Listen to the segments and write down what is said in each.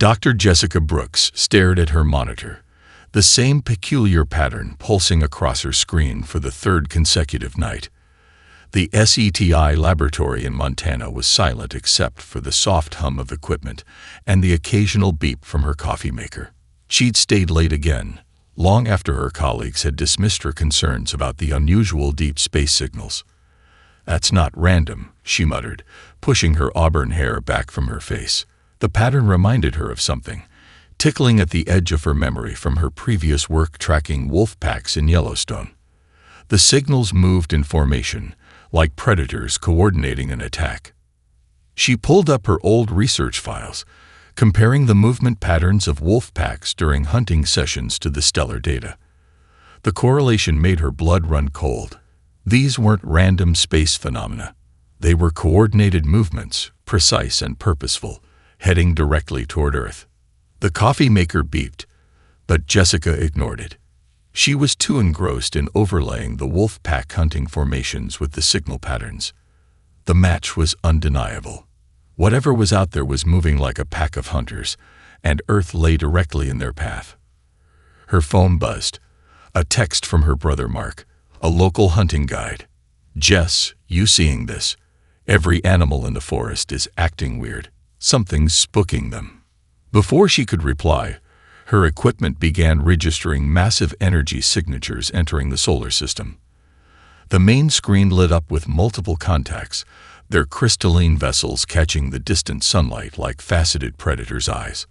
Dr. Jessica Brooks stared at her monitor, the same peculiar pattern pulsing across her screen for the third consecutive night. The SETI laboratory in Montana was silent except for the soft hum of equipment and the occasional beep from her coffee maker. She'd stayed late again, long after her colleagues had dismissed her concerns about the unusual deep space signals. "That's not random," she muttered, pushing her auburn hair back from her face. The pattern reminded her of something, tickling at the edge of her memory from her previous work tracking wolf packs in Yellowstone. The signals moved in formation, like predators coordinating an attack. She pulled up her old research files, comparing the movement patterns of wolf packs during hunting sessions to the stellar data. The correlation made her blood run cold. These weren't random space phenomena. They were coordinated movements, precise and purposeful, heading directly toward Earth. The coffee maker beeped, but Jessica ignored it. She was too engrossed in overlaying the wolf pack hunting formations with the signal patterns. The match was undeniable. Whatever was out there was moving like a pack of hunters, and Earth lay directly in their path. Her phone buzzed. A text from her brother Mark, a local hunting guide. "Jess, you seeing this? Every animal in the forest is acting weird. Something's spooking them." Before she could reply, her equipment began registering massive energy signatures entering the solar system. The main screen lit up with multiple contacts, their crystalline vessels catching the distant sunlight like faceted predators' eyes.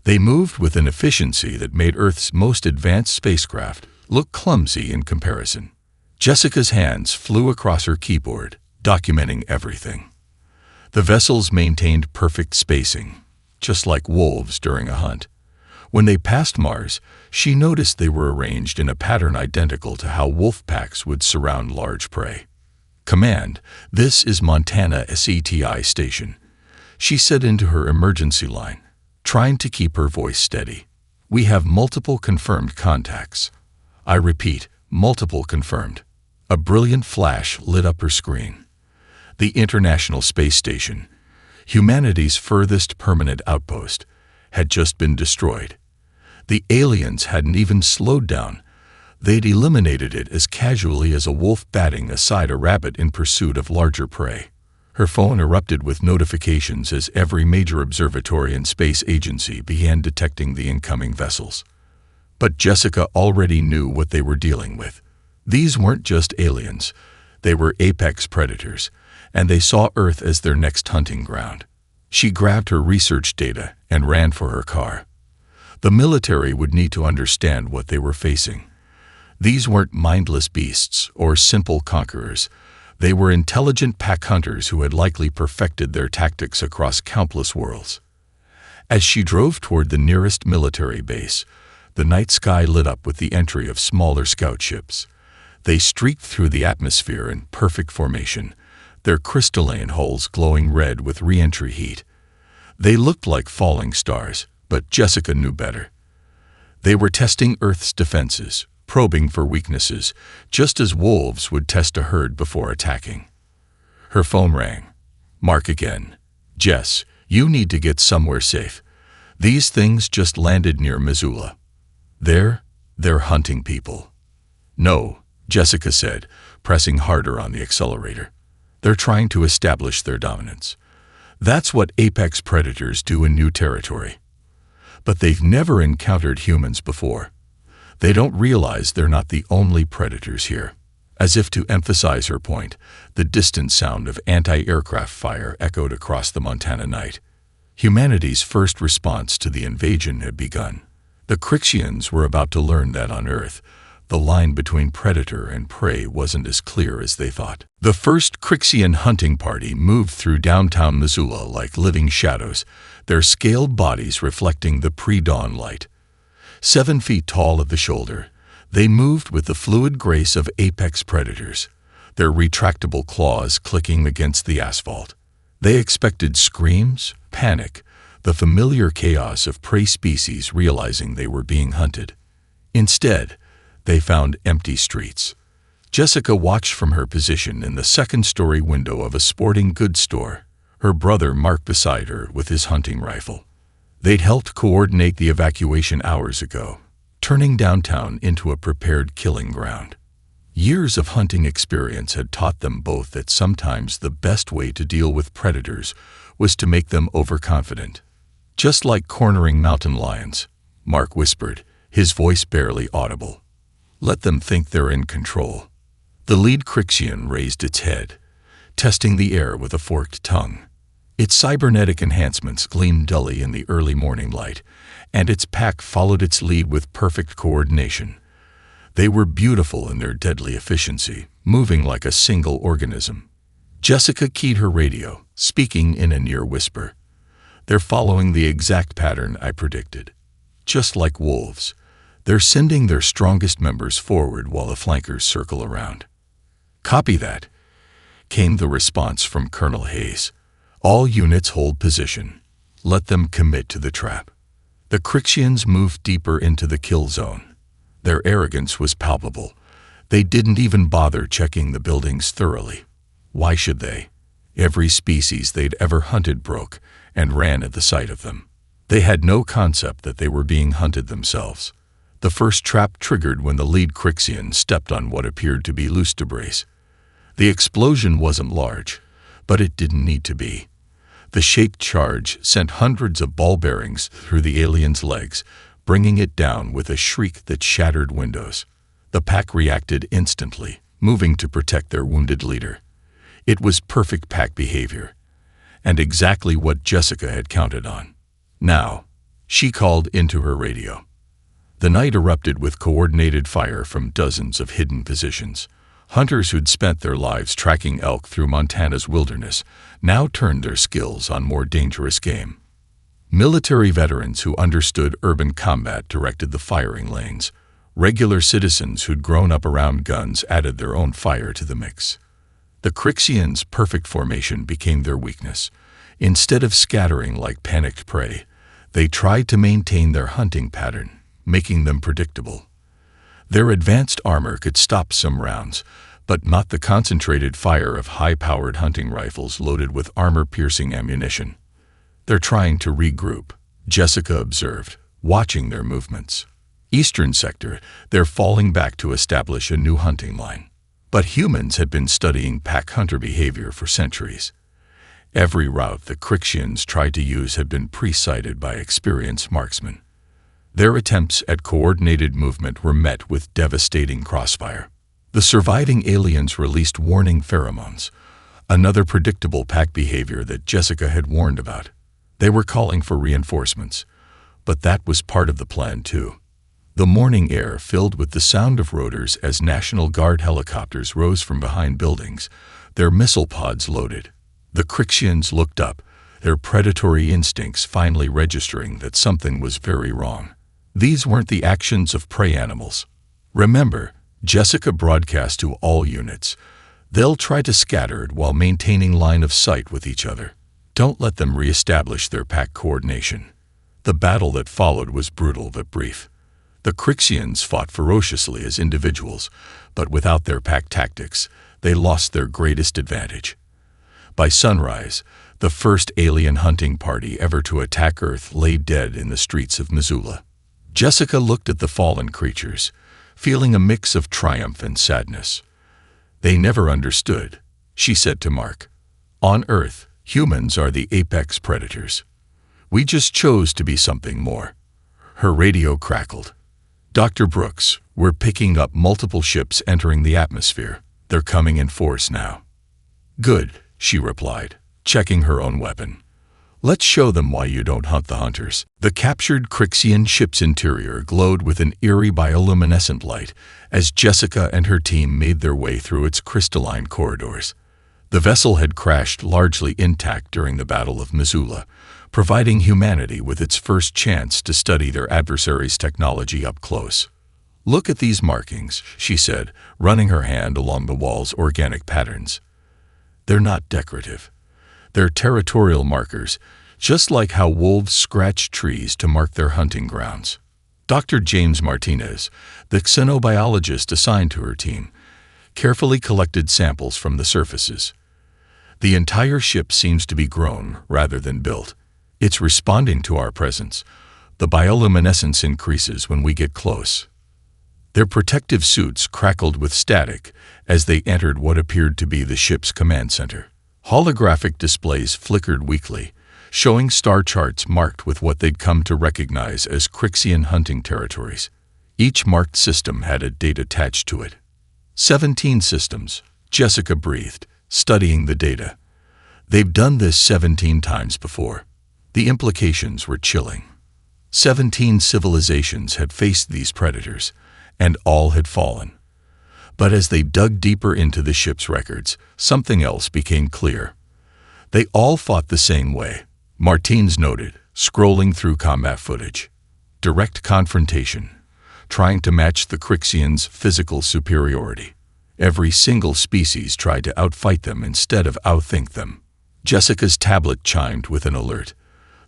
They moved with an efficiency that made Earth's most advanced spacecraft look clumsy in comparison. Jessica's hands flew across her keyboard, documenting everything. The vessels maintained perfect spacing, just like wolves during a hunt. When they passed Mars, she noticed they were arranged in a pattern identical to how wolf packs would surround large prey. "Command, this is Montana SETI station," she said into her emergency line, trying to keep her voice steady. "We have multiple confirmed contacts. I repeat, multiple confirmed." A brilliant flash lit up her screen. The International Space Station, humanity's furthest permanent outpost, had just been destroyed. The aliens hadn't even slowed down. They'd eliminated it as casually as a wolf batting aside a rabbit in pursuit of larger prey. Her phone erupted with notifications as every major observatory and space agency began detecting the incoming vessels. But Jessica already knew what they were dealing with. These weren't just aliens. They were apex predators, and they saw Earth as their next hunting ground. She grabbed her research data and ran for her car. The military would need to understand what they were facing. These weren't mindless beasts or simple conquerors. They were intelligent pack hunters who had likely perfected their tactics across countless worlds. As she drove toward the nearest military base, the night sky lit up with the entry of smaller scout ships. They streaked through the atmosphere in perfect formation, their crystalline hulls glowing red with re-entry heat. They looked like falling stars, but Jessica knew better. They were testing Earth's defenses, probing for weaknesses, just as wolves would test a herd before attacking. Her phone rang. "Mark again. Jess, you need to get somewhere safe. These things just landed near Missoula. They're hunting people." "No," Jessica said, pressing harder on the accelerator. "They're trying to establish their dominance. That's what apex predators do in new territory. But they've never encountered humans before. They don't realize they're not the only predators here." As if to emphasize her point, the distant sound of anti-aircraft fire echoed across the Montana night. Humanity's first response to the invasion had begun. The Crixians were about to learn that on Earth, the line between predator and prey wasn't as clear as they thought. The first Crixian hunting party moved through downtown Missoula like living shadows, their scaled bodies reflecting the pre-dawn light. 7 feet tall at the shoulder, they moved with the fluid grace of apex predators, their retractable claws clicking against the asphalt. They expected screams, panic, the familiar chaos of prey species realizing they were being hunted. Instead, they found empty streets. Jessica watched from her position in the second-story window of a sporting goods store, her brother Mark beside her with his hunting rifle. They'd helped coordinate the evacuation hours ago, turning downtown into a prepared killing ground. Years of hunting experience had taught them both that sometimes the best way to deal with predators was to make them overconfident. Just like cornering mountain lions, Mark whispered, his voice barely audible. Let them think they're in control. The lead Crixian raised its head, testing the air with a forked tongue. Its cybernetic enhancements gleamed dully in the early morning light, and its pack followed its lead with perfect coordination. They were beautiful in their deadly efficiency, moving like a single organism. Jessica keyed her radio, speaking in a near whisper. They're following the exact pattern I predicted. Just like wolves, they're sending their strongest members forward while the flankers circle around. Copy that, came the response from Colonel Hayes. All units hold position. Let them commit to the trap. The Crixians moved deeper into the kill zone. Their arrogance was palpable. They didn't even bother checking the buildings thoroughly. Why should they? Every species they'd ever hunted broke and ran at the sight of them. They had no concept that they were being hunted themselves. The first trap triggered when the lead Crixian stepped on what appeared to be loose debris. The explosion wasn't large, but it didn't need to be. The shaped charge sent hundreds of ball bearings through the alien's legs, bringing it down with a shriek that shattered windows. The pack reacted instantly, moving to protect their wounded leader. It was perfect pack behavior, and exactly what Jessica had counted on. Now, she called into her radio. The night erupted with coordinated fire from dozens of hidden positions. Hunters who'd spent their lives tracking elk through Montana's wilderness now turned their skills on more dangerous game. Military veterans who understood urban combat directed the firing lanes. Regular citizens who'd grown up around guns added their own fire to the mix. The Crixians' perfect formation became their weakness. Instead of scattering like panicked prey, they tried to maintain their hunting pattern, making them predictable. Their advanced armor could stop some rounds, but not the concentrated fire of high-powered hunting rifles loaded with armor-piercing ammunition. They're trying to regroup, Jessica observed, watching their movements. Eastern sector, they're falling back to establish a new hunting line. But humans had been studying pack hunter behavior for centuries. Every route the Crixians tried to use had been pre-sighted by experienced marksmen. Their attempts at coordinated movement were met with devastating crossfire. The surviving aliens released warning pheromones, another predictable pack behavior that Jessica had warned about. They were calling for reinforcements, but that was part of the plan too. The morning air filled with the sound of rotors as National Guard helicopters rose from behind buildings, their missile pods loaded. The Crixians looked up, their predatory instincts finally registering that something was very wrong. These weren't the actions of prey animals. Remember, Jessica broadcast to all units. They'll try to scatter it while maintaining line of sight with each other. Don't let them reestablish their pack coordination. The battle that followed was brutal but brief. The Crixians fought ferociously as individuals, but without their pack tactics, they lost their greatest advantage. By sunrise, the first alien hunting party ever to attack Earth lay dead in the streets of Missoula. Jessica looked at the fallen creatures, feeling a mix of triumph and sadness. They never understood, she said to Mark. On Earth, humans are the apex predators. We just chose to be something more. Her radio crackled. Dr. Brooks, we're picking up multiple ships entering the atmosphere. They're coming in force now. Good, she replied, checking her own weapon. Let's show them why you don't hunt the hunters. The captured Crixian ship's interior glowed with an eerie bioluminescent light as Jessica and her team made their way through its crystalline corridors. The vessel had crashed largely intact during the Battle of Missoula, providing humanity with its first chance to study their adversaries' technology up close. Look at these markings, she said, running her hand along the wall's organic patterns. They're not decorative. They're territorial markers, just like how wolves scratch trees to mark their hunting grounds. Dr. James Martinez, the xenobiologist assigned to her team, carefully collected samples from the surfaces. The entire ship seems to be grown rather than built. It's responding to our presence. The bioluminescence increases when we get close. Their protective suits crackled with static as they entered what appeared to be the ship's command center. Holographic displays flickered weakly, showing star charts marked with what they'd come to recognize as Crixian hunting territories. Each marked system had a date attached to it. 17 systems, Jessica breathed, studying the data. They've done this 17 times before. The implications were chilling. 17 civilizations had faced these predators, and all had fallen. But as they dug deeper into the ship's records, something else became clear. They all fought the same way, Martins noted, scrolling through combat footage. Direct confrontation, trying to match the Crixians' physical superiority. Every single species tried to outfight them instead of outthink them. Jessica's tablet chimed with an alert.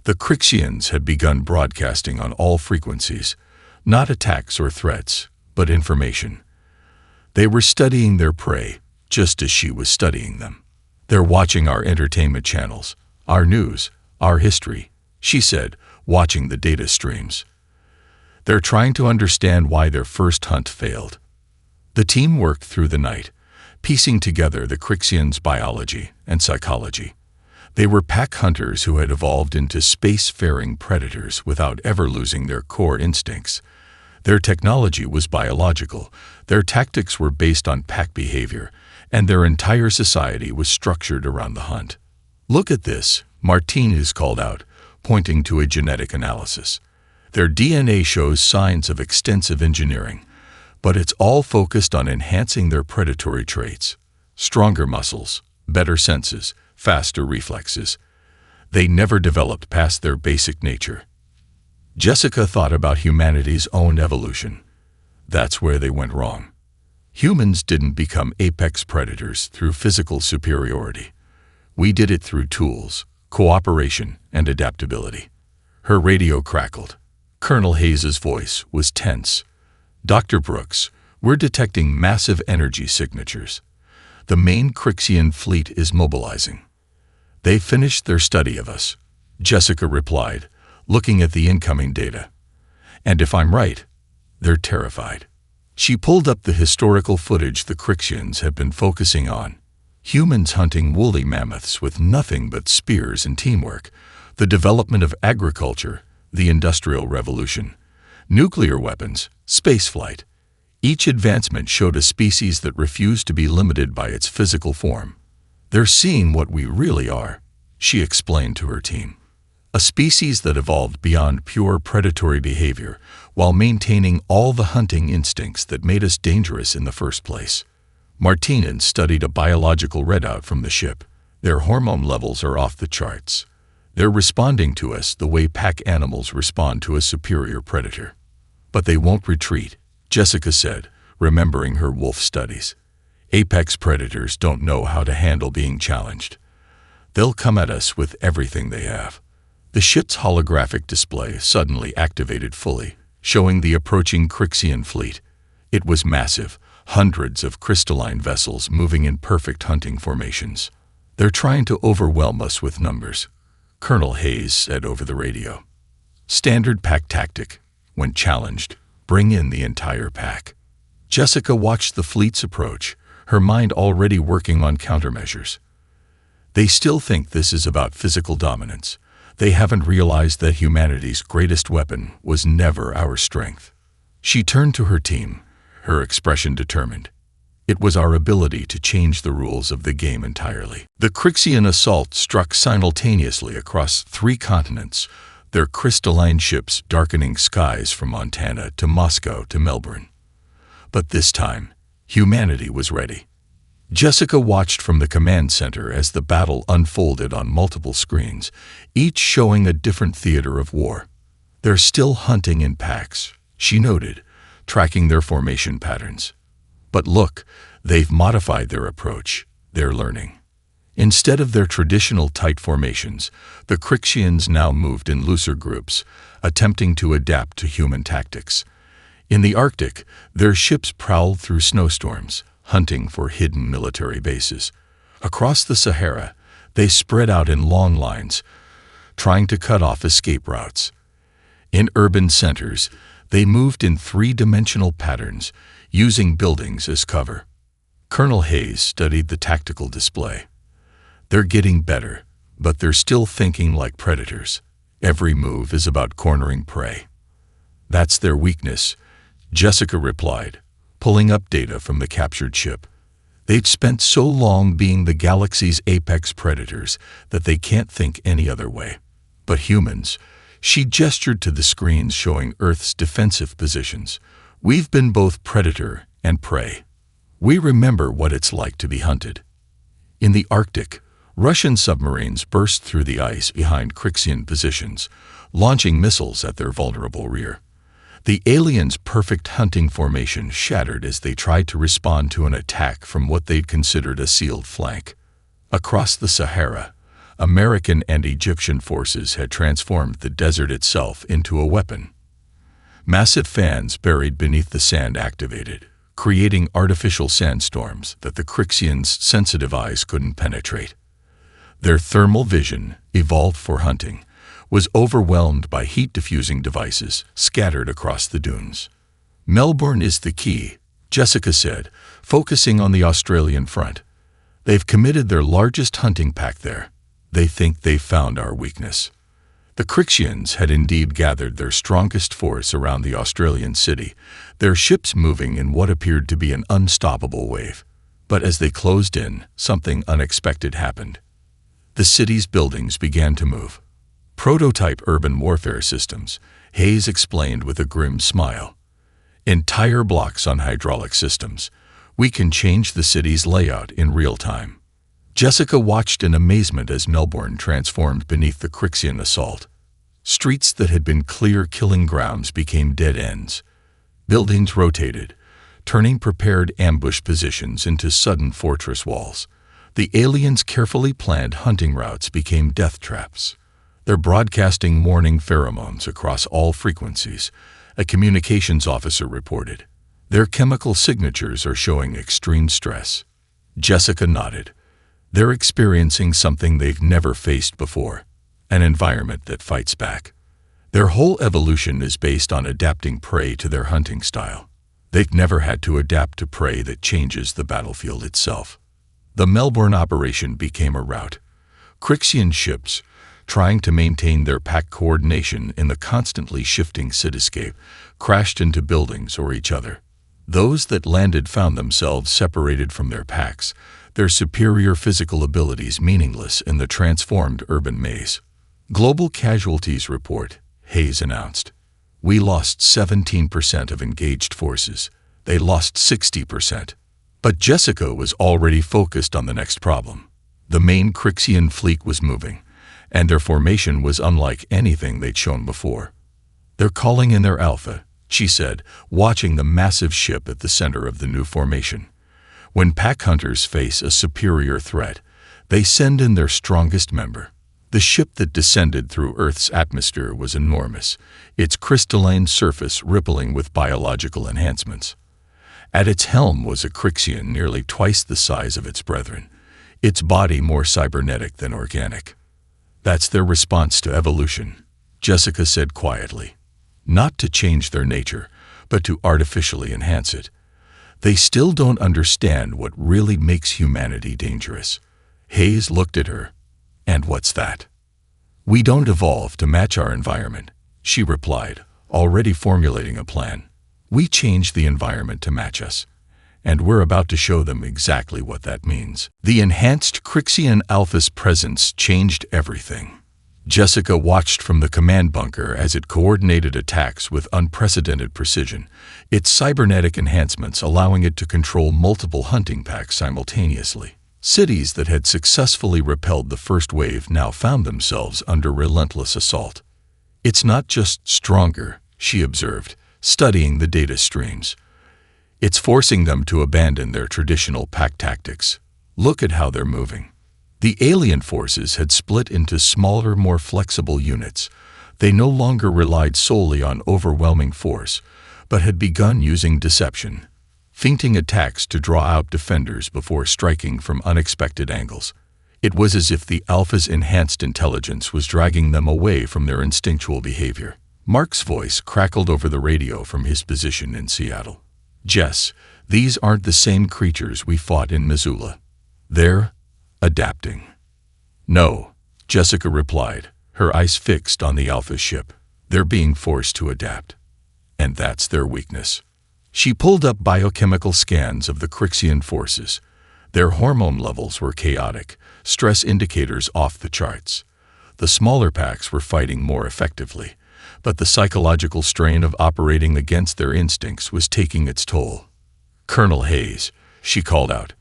The Crixians had begun broadcasting on all frequencies, not attacks or threats, but information. They were studying their prey, just as she was studying them. They're watching our entertainment channels, our news, our history, she said, watching the data streams. They're trying to understand why their first hunt failed. The team worked through the night, piecing together the Crixians' biology and psychology. They were pack hunters who had evolved into space-faring predators without ever losing their core instincts. Their technology was biological, their tactics were based on pack behavior, and their entire society was structured around the hunt. Look at this, Martinez called out, pointing to a genetic analysis. Their DNA shows signs of extensive engineering, but it's all focused on enhancing their predatory traits. Stronger muscles, better senses, faster reflexes. They never developed past their basic nature. Jessica thought about humanity's own evolution. That's where they went wrong. Humans didn't become apex predators through physical superiority. We did it through tools, cooperation, and adaptability. Her radio crackled. Colonel Hayes's voice was tense. Dr. Brooks, we're detecting massive energy signatures. The main Crixian fleet is mobilizing. They finished their study of us, Jessica replied, looking at the incoming data. And if I'm right, they're terrified. She pulled up the historical footage the Crixians have been focusing on. Humans hunting woolly mammoths with nothing but spears and teamwork, the development of agriculture, the Industrial Revolution, nuclear weapons, spaceflight. Each advancement showed a species that refused to be limited by its physical form. They're seeing what we really are, she explained to her team. A species that evolved beyond pure predatory behavior while maintaining all the hunting instincts that made us dangerous in the first place. Martinez studied a biological readout from the ship. Their hormone levels are off the charts. They're responding to us the way pack animals respond to a superior predator. But they won't retreat, Jessica said, remembering her wolf studies. Apex predators don't know how to handle being challenged. They'll come at us with everything they have. The ship's holographic display suddenly activated fully, showing the approaching Crixian fleet. It was massive, hundreds of crystalline vessels moving in perfect hunting formations. They're trying to overwhelm us with numbers, Colonel Hayes said over the radio. Standard pack tactic. When challenged, bring in the entire pack. Jessica watched the fleet's approach, her mind already working on countermeasures. They still think this is about physical dominance. They haven't realized that humanity's greatest weapon was never our strength. She turned to her team, her expression determined. It was our ability to change the rules of the game entirely. The Crixian assault struck simultaneously across 3 continents, their crystalline ships darkening skies from Montana to Moscow to Melbourne. But this time, humanity was ready. Jessica watched from the command center as the battle unfolded on multiple screens, each showing a different theater of war. They're still hunting in packs, she noted, tracking their formation patterns. But look, they've modified their approach. They're learning. Instead of their traditional tight formations, the Crixians now moved in looser groups, attempting to adapt to human tactics. In the Arctic, their ships prowled through snowstorms, hunting for hidden military bases. Across the Sahara, they spread out in long lines, trying to cut off escape routes. In urban centers, they moved in three-dimensional patterns, using buildings as cover. Colonel Hayes studied the tactical display. They're getting better, but they're still thinking like predators. Every move is about cornering prey. That's their weakness, Jessica replied, pulling up data from the captured ship. They've spent so long being the galaxy's apex predators that they can't think any other way. But humans, she gestured to the screens showing Earth's defensive positions. We've been both predator and prey. We remember what it's like to be hunted. In the Arctic, Russian submarines burst through the ice behind Crixian positions, launching missiles at their vulnerable rear. The aliens' perfect hunting formation shattered as they tried to respond to an attack from what they'd considered a sealed flank. Across the Sahara, American and Egyptian forces had transformed the desert itself into a weapon. Massive fans buried beneath the sand activated, creating artificial sandstorms that the Crixians' sensitive eyes couldn't penetrate. Their thermal vision, evolved for hunting, was overwhelmed by heat-diffusing devices scattered across the dunes. Melbourne is the key, Jessica said, focusing on the Australian front. They've committed their largest hunting pack there. They think they've found our weakness. The Crixians had indeed gathered their strongest force around the Australian city, their ships moving in what appeared to be an unstoppable wave. But as they closed in, something unexpected happened. The city's buildings began to move. Prototype urban warfare systems, Hayes explained with a grim smile. Entire blocks on hydraulic systems. We can change the city's layout in real time. Jessica watched in amazement as Melbourne transformed beneath the Crixian assault. Streets that had been clear killing grounds became dead ends. Buildings rotated, turning prepared ambush positions into sudden fortress walls. The aliens' carefully planned hunting routes became death traps. They're broadcasting warning pheromones across all frequencies, a communications officer reported. Their chemical signatures are showing extreme stress. Jessica nodded. They're experiencing something they've never faced before, an environment that fights back. Their whole evolution is based on adapting prey to their hunting style. They've never had to adapt to prey that changes the battlefield itself. The Melbourne operation became a rout. Crixian ships, trying to maintain their pack coordination in the constantly shifting cityscape, crashed into buildings or each other. Those that landed found themselves separated from their packs, their superior physical abilities meaningless in the transformed urban maze. Global casualties report, Hayes announced. We lost 17% of engaged forces. They lost 60%. But Jessica was already focused on the next problem. The main Crixian fleet was moving, and their formation was unlike anything they'd shown before. They're calling in their alpha, she said, watching the massive ship at the center of the new formation. When pack hunters face a superior threat, they send in their strongest member. The ship that descended through Earth's atmosphere was enormous, its crystalline surface rippling with biological enhancements. At its helm was a Crixian nearly twice the size of its brethren, its body more cybernetic than organic. That's their response to evolution, Jessica said quietly. Not to change their nature, but to artificially enhance it. They still don't understand what really makes humanity dangerous. Hayes looked at her. And what's that? We don't evolve to match our environment, she replied, already formulating a plan. We change the environment to match us. And we're about to show them exactly what that means. The enhanced Crixian Alpha's presence changed everything. Jessica watched from the command bunker as it coordinated attacks with unprecedented precision, its cybernetic enhancements allowing it to control multiple hunting packs simultaneously. Cities that had successfully repelled the first wave now found themselves under relentless assault. It's not just stronger, she observed, studying the data streams. It's forcing them to abandon their traditional pack tactics. Look at how they're moving. The alien forces had split into smaller, more flexible units. They no longer relied solely on overwhelming force, but had begun using deception, feinting attacks to draw out defenders before striking from unexpected angles. It was as if the Alpha's enhanced intelligence was dragging them away from their instinctual behavior. Mark's voice crackled over the radio from his position in Seattle. "Jess, these aren't the same creatures we fought in Missoula. They're adapting." "No," Jessica replied, her eyes fixed on the Alpha ship. "They're being forced to adapt. And that's their weakness." She pulled up biochemical scans of the Crixian forces. Their hormone levels were chaotic, stress indicators off the charts. The smaller packs were fighting more effectively, but the psychological strain of operating against their instincts was taking its toll. "Colonel Hayes," she called out,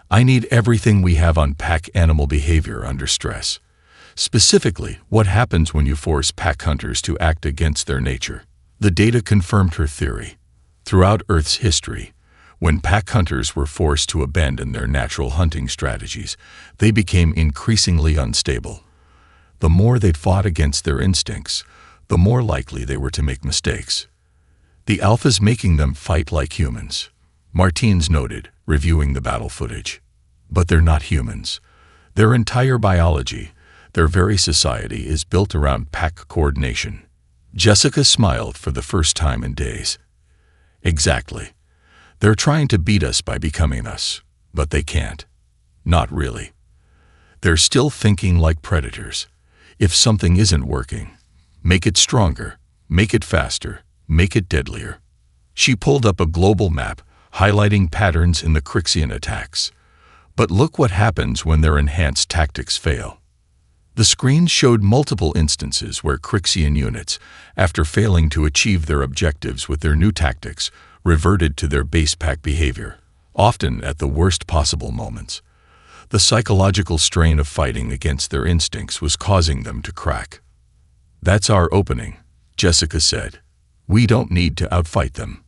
"I need everything we have on pack animal behavior under stress. Specifically, what happens when you force pack hunters to act against their nature." The data confirmed her theory. Throughout Earth's history, when pack hunters were forced to abandon their natural hunting strategies, they became increasingly unstable. The more they'd fought against their instincts, the more likely they were to make mistakes. "The Alpha's making them fight like humans," Martins noted, reviewing the battle footage. "But they're not humans. Their entire biology, their very society is built around pack coordination." Jessica smiled for the first time in days. "Exactly. They're trying to beat us by becoming us, but they can't. Not really. They're still thinking like predators. If something isn't working, make it stronger, make it faster, make it deadlier." She pulled up a global map, highlighting patterns in the Crixian attacks. But look what happens when their enhanced tactics fail. The screen showed multiple instances where Crixian units, after failing to achieve their objectives with their new tactics, reverted to their base pack behavior, often at the worst possible moments. The psychological strain of fighting against their instincts was causing them to crack. "That's our opening," Jessica said. "We don't need to outfight them.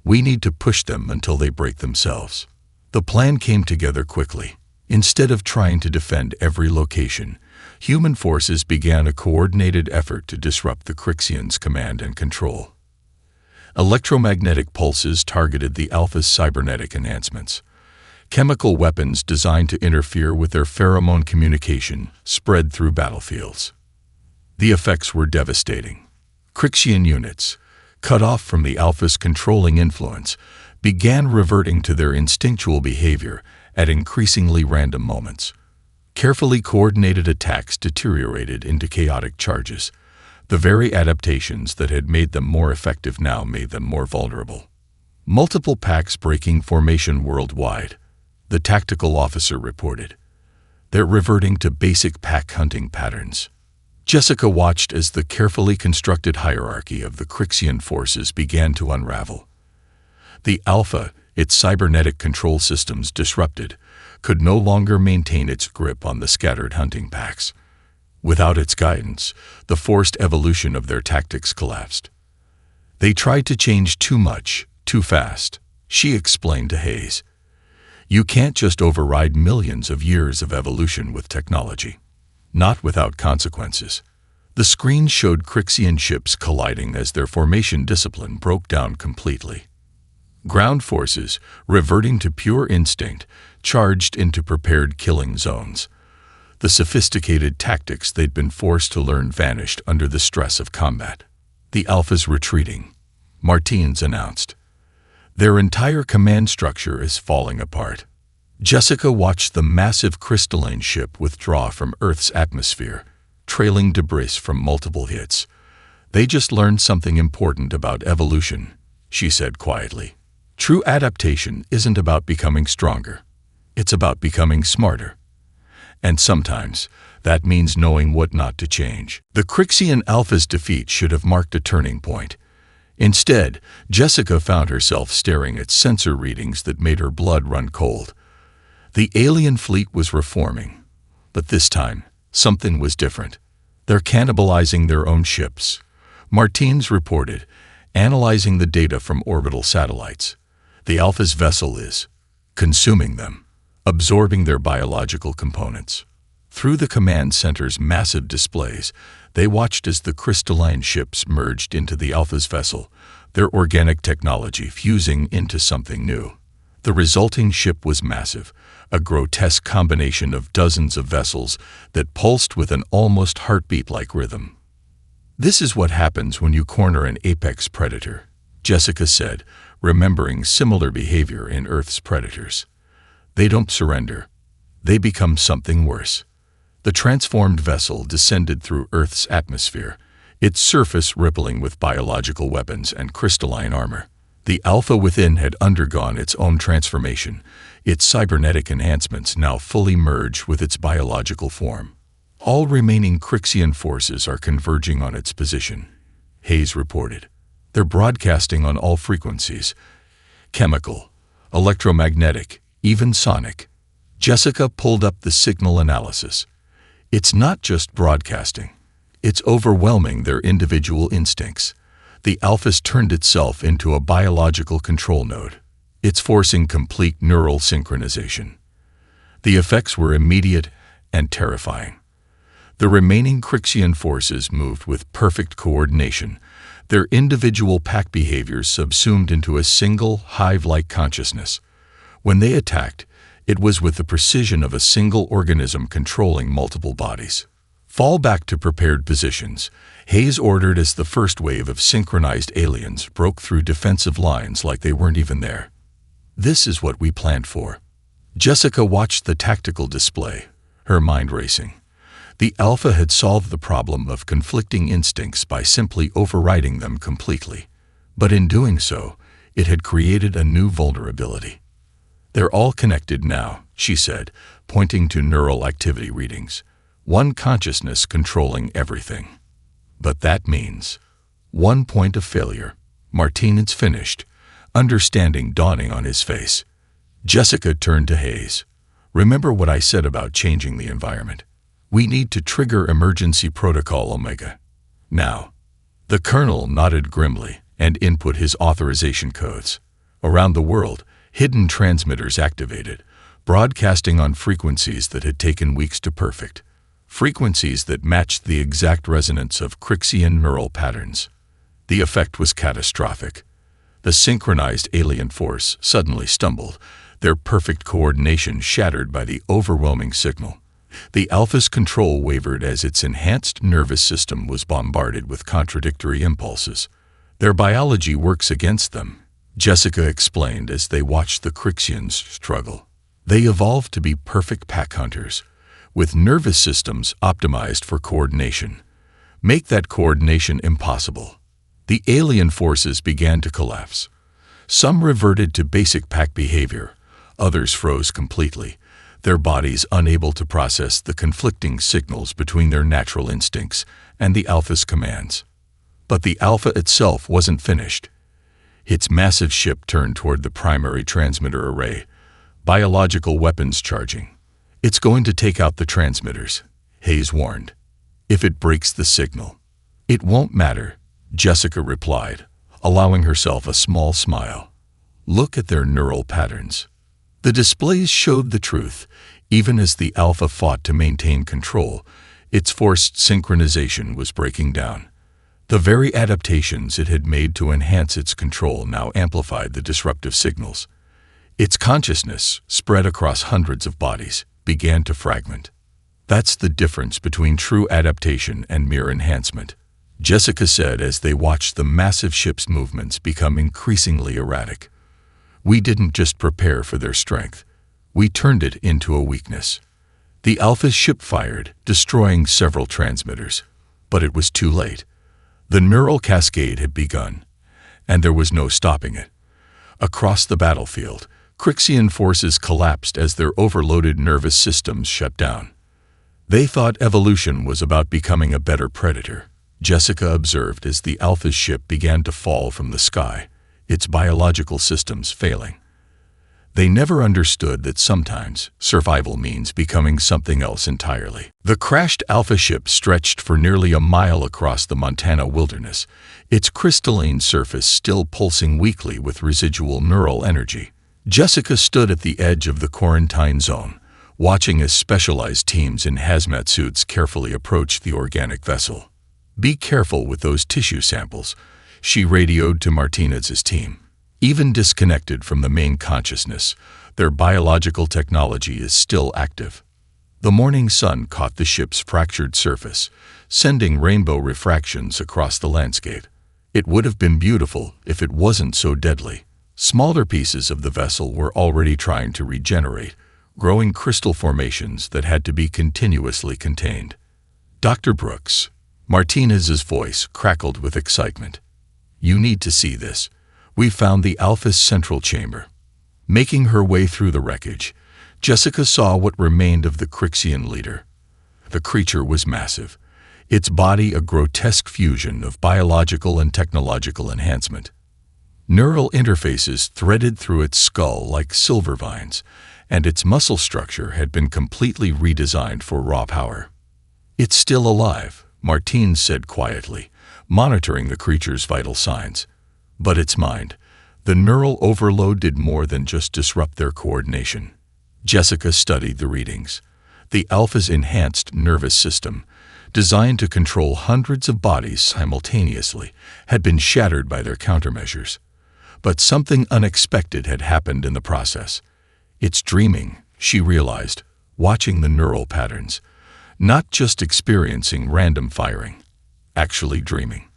We need to push them until they break themselves." The plan came together quickly. Instead of trying to defend every location, human forces began a coordinated effort to disrupt the Crixians' command and control. Electromagnetic pulses targeted the Alpha's cybernetic enhancements. Chemical weapons designed to interfere with their pheromone communication spread through battlefields. The effects were devastating. Crixian units, cut off from the Alpha's controlling influence, began reverting to their instinctual behavior at increasingly random moments. Carefully coordinated attacks deteriorated into chaotic charges. The very adaptations that had made them more effective now made them more vulnerable. "Multiple packs breaking formation worldwide," the tactical officer reported. "They're reverting to basic pack hunting patterns." Jessica watched as the carefully constructed hierarchy of the Crixian forces began to unravel. The Alpha, its cybernetic control systems disrupted, could no longer maintain its grip on the scattered hunting packs. Without its guidance, the forced evolution of their tactics collapsed. "They tried to change too much, too fast," she explained to Hayes. "You can't just override millions of years of evolution with technology. Not without consequences." The screen showed Crixian ships colliding as their formation discipline broke down completely. Ground forces, reverting to pure instinct, charged into prepared killing zones. The sophisticated tactics they'd been forced to learn vanished under the stress of combat. "The Alpha's retreating," Martins announced. "Their entire command structure is falling apart." Jessica watched the massive crystalline ship withdraw from Earth's atmosphere, trailing debris from multiple hits. "They just learned something important about evolution," she said quietly. "True adaptation isn't about becoming stronger. It's about becoming smarter. And sometimes, that means knowing what not to change." The Crixian Alpha's defeat should have marked a turning point. Instead, Jessica found herself staring at sensor readings that made her blood run cold. The alien fleet was reforming, but this time, something was different. "They're cannibalizing their own ships," Martins reported, analyzing the data from orbital satellites. "The Alpha's vessel is consuming them, absorbing their biological components." Through the command center's massive displays, they watched as the crystalline ships merged into the Alpha's vessel, their organic technology fusing into something new. The resulting ship was massive, a grotesque combination of dozens of vessels that pulsed with an almost heartbeat-like rhythm. "This is what happens when you corner an apex predator," Jessica said, remembering similar behavior in Earth's predators. "They don't surrender. They become something worse." The transformed vessel descended through Earth's atmosphere, its surface rippling with biological weapons and crystalline armor. The Alpha within had undergone its own transformation, its cybernetic enhancements now fully merged with its biological form. "All remaining Crixian forces are converging on its position," Hayes reported. "They're broadcasting on all frequencies: chemical, electromagnetic, even sonic." Jessica pulled up the signal analysis. "It's not just broadcasting. It's overwhelming their individual instincts. The Alpha's turned itself into a biological control node. It's forcing complete neural synchronization." The effects were immediate and terrifying. The remaining Crixian forces moved with perfect coordination, their individual pack behaviors subsumed into a single, hive-like consciousness. When they attacked, it was with the precision of a single organism controlling multiple bodies. "Fall back to prepared positions," Hayes ordered as the first wave of synchronized aliens broke through defensive lines like they weren't even there. "This is what we planned for." Jessica watched the tactical display, her mind racing. The Alpha had solved the problem of conflicting instincts by simply overriding them completely. But in doing so, it had created a new vulnerability. "They're all connected now," she said, pointing to neural activity readings. "One consciousness controlling everything." "But that means one point of failure." Martinez finished, understanding dawning on his face. Jessica turned to Hayes. "Remember what I said about changing the environment? We need to trigger emergency protocol Omega. Now." The colonel nodded grimly and input his authorization codes. Around the world, hidden transmitters activated, broadcasting on frequencies that had taken weeks to perfect. Frequencies that matched the exact resonance of Crixian neural patterns. The effect was catastrophic. The synchronized alien force suddenly stumbled, their perfect coordination shattered by the overwhelming signal. The Alpha's control wavered as its enhanced nervous system was bombarded with contradictory impulses. "Their biology works against them," Jessica explained as they watched the Crixians struggle. "They evolved to be perfect pack hunters, with nervous systems optimized for coordination. Make that coordination impossible." The alien forces began to collapse. Some reverted to basic pack behavior, others froze completely, their bodies unable to process the conflicting signals between their natural instincts and the Alpha's commands. But the Alpha itself wasn't finished. Its massive ship turned toward the primary transmitter array, biological weapons charging. "It's going to take out the transmitters," Hayes warned. "If it breaks the signal." "It won't matter," Jessica replied, allowing herself a small smile. "Look at their neural patterns." The displays showed the truth. Even as the Alpha fought to maintain control, its forced synchronization was breaking down. The very adaptations it had made to enhance its control now amplified the disruptive signals. Its consciousness, spread across hundreds of bodies, began to fragment. "That's the difference between true adaptation and mere enhancement," Jessica said as they watched the massive ship's movements become increasingly erratic. "We didn't just prepare for their strength. We turned it into a weakness." The Alpha's ship fired, destroying several transmitters. But it was too late. The neural cascade had begun, and there was no stopping it. Across the battlefield, Crixian forces collapsed as their overloaded nervous systems shut down. "They thought evolution was about becoming a better predator," Jessica observed as the Alpha's ship began to fall from the sky, its biological systems failing. They never understood that sometimes survival means becoming something else entirely. The crashed Alpha ship stretched for nearly a mile across the Montana wilderness, its crystalline surface still pulsing weakly with residual neural energy. Jessica stood at the edge of the quarantine zone, watching as specialized teams in hazmat suits carefully approached the organic vessel. "Be careful with those tissue samples," she radioed to Martinez's team. Even disconnected from the main consciousness, their biological technology is still active. The morning sun caught the ship's fractured surface, sending rainbow refractions across the landscape. It would have been beautiful if it wasn't so deadly. Smaller pieces of the vessel were already trying to regenerate, growing crystal formations that had to be continuously contained. Dr. Brooks, Martinez's voice crackled with excitement. You need to see this. We found the Alpha's central chamber. Making her way through the wreckage, Jessica saw what remained of the Crixian leader. The creature was massive, its body a grotesque fusion of biological and technological enhancement. Neural interfaces threaded through its skull like silver vines, and its muscle structure had been completely redesigned for raw power. It's still alive, Martine said quietly, monitoring the creature's vital signs. But its mind, the neural overload did more than just disrupt their coordination. Jessica studied the readings. The Alpha's enhanced nervous system, designed to control hundreds of bodies simultaneously, had been shattered by their countermeasures. But something unexpected had happened in the process. It's dreaming, she realized, watching the neural patterns, not just experiencing random firing, actually dreaming.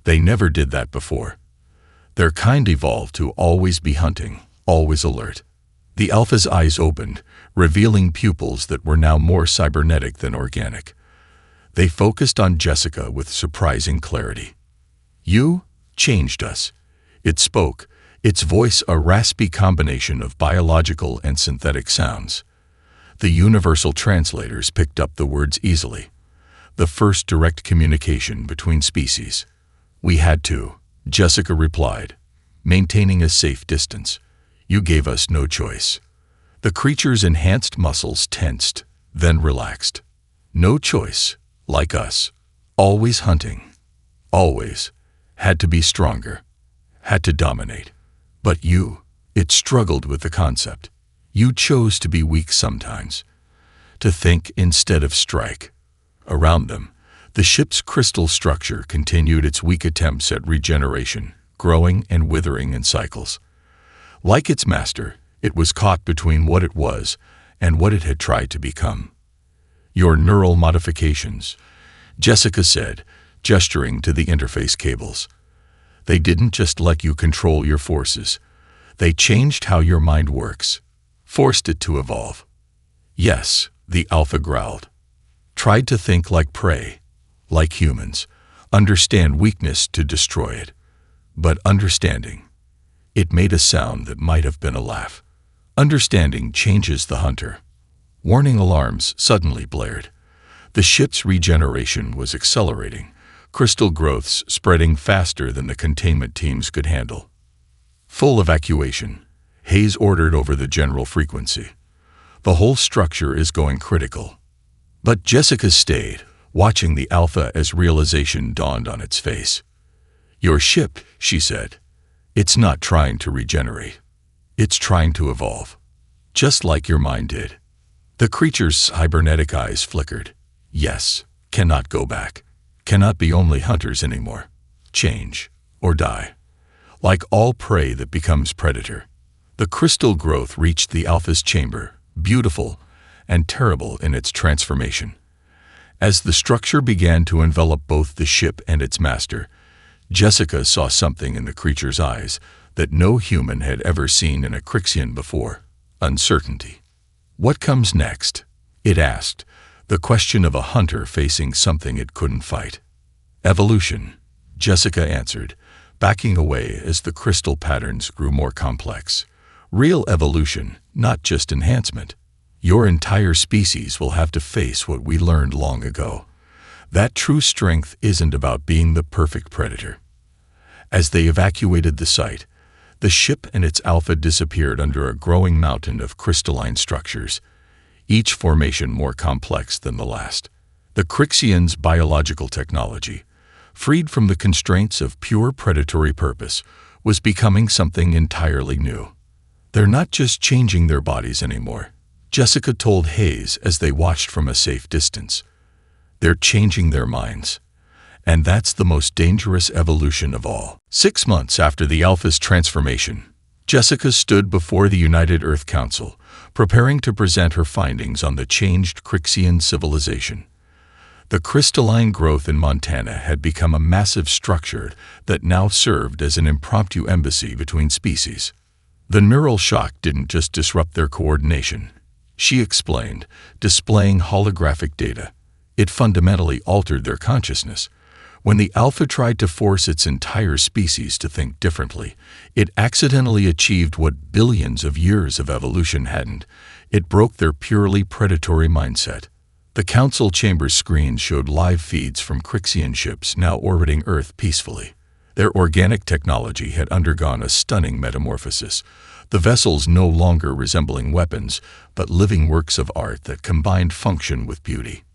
They never did that before. Their kind evolved to always be hunting, always alert. The Alpha's eyes opened, revealing pupils that were now more cybernetic than organic. They focused on Jessica with surprising clarity. You changed us. It spoke, its voice a raspy combination of biological and synthetic sounds. The universal translators picked up the words easily. The first direct communication between species. We had to, Jessica replied, maintaining a safe distance. You gave us no choice. The creature's enhanced muscles tensed, then relaxed. No choice, like us. Always hunting. Always. Had to be stronger. Had to dominate. But you, it struggled with the concept. You chose to be weak sometimes. To think instead of strike. Around them, the ship's crystal structure continued its weak attempts at regeneration, growing and withering in cycles. Like its master, it was caught between what it was and what it had tried to become. Your neural modifications, Jessica said, gesturing to the interface cables. They didn't just let you control your forces. They changed how your mind works, forced it to evolve. Yes, the Alpha growled. Tried to think like prey, like humans, understand weakness to destroy it. But understanding, it made a sound that might have been a laugh. Understanding changes the hunter. Warning alarms suddenly blared. The ship's regeneration was accelerating, crystal growths spreading faster than the containment teams could handle. Full evacuation, Hayes ordered over the general frequency. The whole structure is going critical. But Jessica stayed, watching the Alpha as realization dawned on its face. Your ship, she said. It's not trying to regenerate. It's trying to evolve. Just like your mind did. The creature's cybernetic eyes flickered. Yes, cannot go back. Cannot be only hunters anymore. Change, or die. Like all prey that becomes predator. The crystal growth reached the Alpha's chamber, beautiful and terrible in its transformation. As the structure began to envelop both the ship and its master, Jessica saw something in the creature's eyes that no human had ever seen in a Crixian before: uncertainty. What comes next? It asked, the question of a hunter facing something it couldn't fight. Evolution, Jessica answered, backing away as the crystal patterns grew more complex. Real evolution, not just enhancement. Your entire species will have to face what we learned long ago. That true strength isn't about being the perfect predator. As they evacuated the site, the ship and its Alpha disappeared under a growing mountain of crystalline structures, each formation more complex than the last. The Crixians' biological technology, freed from the constraints of pure predatory purpose, was becoming something entirely new. They're not just changing their bodies anymore, Jessica told Hayes as they watched from a safe distance. They're changing their minds. And that's the most dangerous evolution of all. 6 months after the Alpha's transformation, Jessica stood before the United Earth Council, preparing to present her findings on the changed Crixian civilization. The crystalline growth in Montana had become a massive structure that now served as an impromptu embassy between species. The neural shock didn't just disrupt their coordination, she explained, displaying holographic data. It fundamentally altered their consciousness. When the Alpha tried to force its entire species to think differently, it accidentally achieved what billions of years of evolution hadn't. It broke their purely predatory mindset. The Council chamber's screens showed live feeds from Crixian ships now orbiting Earth peacefully. Their organic technology had undergone a stunning metamorphosis, the vessels no longer resembling weapons, but living works of art that combined function with beauty.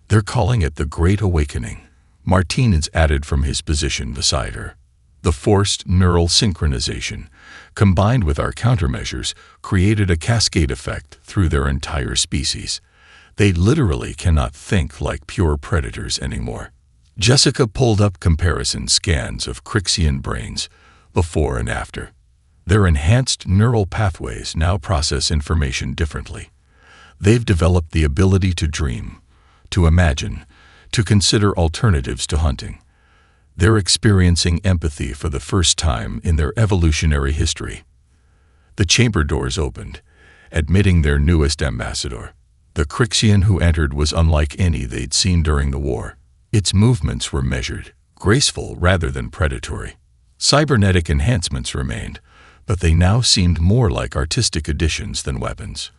"They're calling it the Great Awakening," Martinez added from his position beside her. The forced neural synchronization, combined with our countermeasures, created a cascade effect through their entire species. They literally cannot think like pure predators anymore. Jessica pulled up comparison scans of Crixian brains, before and after. Their enhanced neural pathways now process information differently. They've developed the ability to dream, to imagine, to consider alternatives to hunting. They're experiencing empathy for the first time in their evolutionary history. The chamber doors opened, admitting their newest ambassador. The Crixian who entered was unlike any they'd seen during the war. Its movements were measured, graceful rather than predatory. Cybernetic enhancements remained, but they now seemed more like artistic additions than weapons.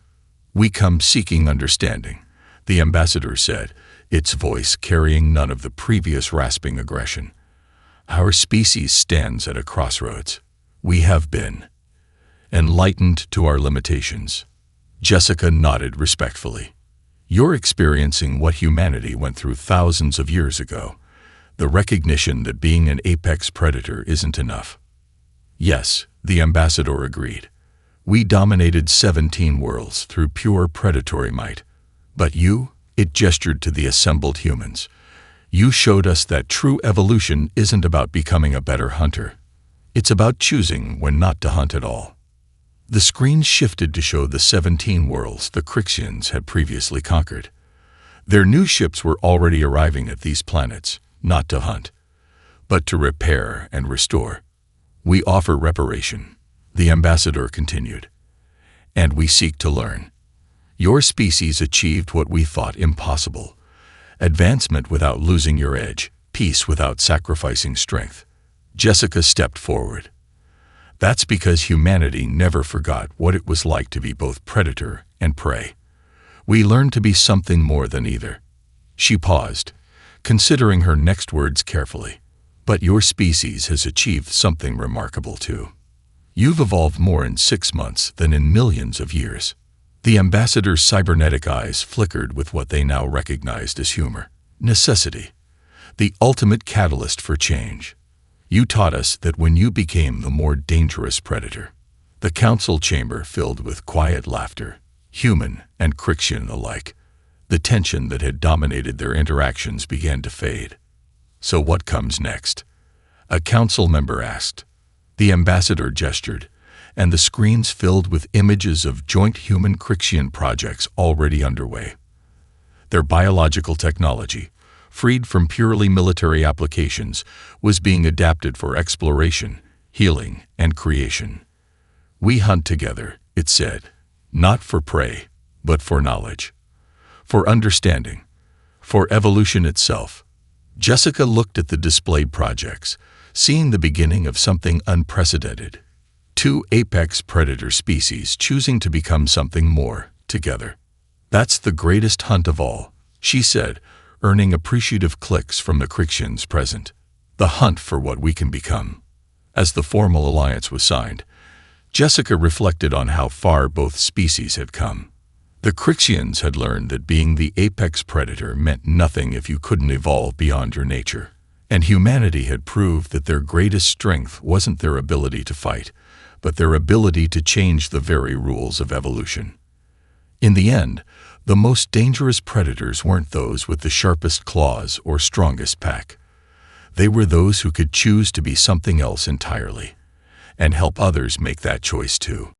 "We come seeking understanding," the ambassador said, its voice carrying none of the previous rasping aggression. "Our species stands at a crossroads. We have been enlightened to our limitations." Jessica nodded respectfully. "You're experiencing what humanity went through thousands of years ago, the recognition that being an apex predator isn't enough." "Yes," the ambassador agreed. "We dominated 17 worlds through pure predatory might. But you," it gestured to the assembled humans, "you showed us that true evolution isn't about becoming a better hunter. It's about choosing when not to hunt at all." The screen shifted to show the 17 worlds the Crixians had previously conquered. Their new ships were already arriving at these planets, not to hunt, but to repair and restore. "We offer reparation," the ambassador continued, "and we seek to learn. Your species achieved what we thought impossible: advancement without losing your edge, peace without sacrificing strength." Jessica stepped forward. "That's because humanity never forgot what it was like to be both predator and prey. We learned to be something more than either." She paused, considering her next words carefully. "But your species has achieved something remarkable too. You've evolved more in 6 months than in millions of years." The ambassador's cybernetic eyes flickered with what they now recognized as humor. "Necessity, the ultimate catalyst for change. You taught us that when you became the more dangerous predator." The council chamber filled with quiet laughter, human and Crixian alike. The tension that had dominated their interactions began to fade. "So what comes next?" a council member asked. The ambassador gestured, and the screens filled with images of joint human-Crixian projects already underway. Their biological technology, freed from purely military applications, was being adapted for exploration, healing, and creation. "We hunt together," it said, "not for prey, but for knowledge, for understanding, for evolution itself." Jessica looked at the displayed projects, seeing the beginning of something unprecedented. 2 apex predator species choosing to become something more, together. "That's the greatest hunt of all," she said, earning appreciative clicks from the Crixians present. "The hunt for what we can become." As the formal alliance was signed, Jessica reflected on how far both species had come. The Crixians had learned that being the apex predator meant nothing if you couldn't evolve beyond your nature. And humanity had proved that their greatest strength wasn't their ability to fight, but their ability to change the very rules of evolution. In the end, the most dangerous predators weren't those with the sharpest claws or strongest pack. They were those who could choose to be something else entirely and help others make that choice too.